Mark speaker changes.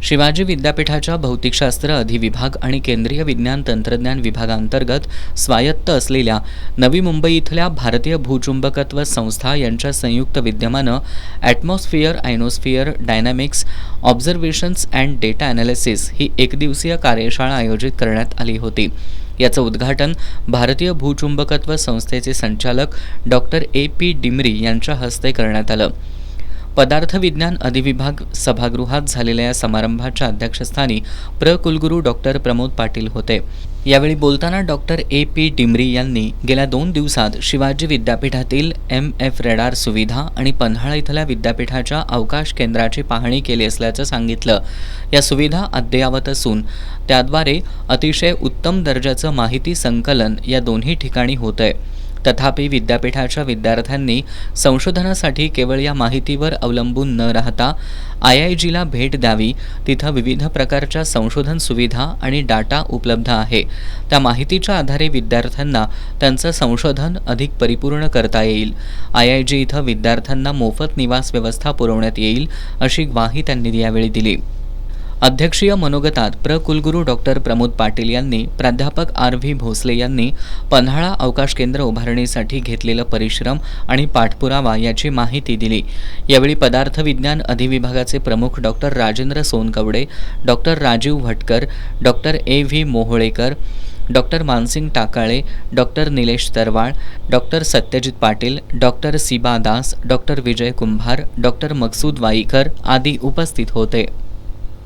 Speaker 1: शिवाजी विद्यापीठाच्या भौतिकशास्त्र अधिविभाग आणि केंद्रीय विज्ञान तंत्रज्ञान विभागांतर्गत स्वायत्त असलेल्या नवी मुंबई इथल्या भारतीय भूचुंबकत्व संस्था यांच्या संयुक्त विद्यमानं atmosphere ionosphere dynamics observations and data analysis ही एकदिवसीय कार्यशाळा आयोजित करण्यात आली होती। याचं उद्घाटन भारतीय भूचुंबकत्व संस्थेचे संचालक डॉक्टर A.P. डिमरी यांच्या हस्ते करण्यात आलं। पदार्थ विज्ञान अधिविभाग सभागृहात झालेल्या या समारंभाच्या अध्यक्षस्थानी कुलगुरू डॉक्टर प्रमोद पाटील होते। यावेळी बोलताना डॉक्टर A.P. डिमरी यांनी गेल्या 2 दिवसात शिवाजी विद्यापीठातील MF रडार सुविधा आणि पन्हाळा इथल्या विद्यापीठाच्या अवकाश केंद्राची पाहणी केली असल्याचं सांगितलं। या सुविधा अद्ययावत असून त्याद्वारे अतिशय उत्तम दर्जाचं माहिती संकलन या दोन्ही ठिकाणी होतंय। तथापि विद्यापीठाच्या विद्यार्थ्यांनी संशोधनासाठी केवळ या माहितीवर अवलंबून न राहता IIGला भेट द्यावी। तिथं विविध प्रकारच्या संशोधन सुविधा आणि डाटा उपलब्ध आहे। त्या माहितीच्या आधारे विद्यार्थ्यांना त्यांचं संशोधन अधिक परिपूर्ण करता येईल। IIG इथं विद्यार्थ्यांना मोफत निवास व्यवस्था पुरवण्यात येईल अशी ग्वाही त्यांनी यावेळी दिली। अध्यक्षीय मनोगतात कुलगुरू डॉक्टर प्रमोद पाटील यांनी प्राध्यापक R.V. भोसले यांनी पन्हाळा अवकाश केंद्र उभारणीसाठी घेतलेलं परिश्रम आणि पाठपुरावा याची माहिती दिली। यावेळी पदार्थ विज्ञान अधिविभागाचे प्रमुख doctor Rajendra Sonkawade, doctor Rajiv Bhatkar, doctor A.V. Moholekar, doctor Mansing Takale, doctor Nilesh Tarwal, doctor Satyajit Patil, doctor Siba Das, doctor Vijay Kumbhar, doctor Maqsood Waikar आदी उपस्थित होते।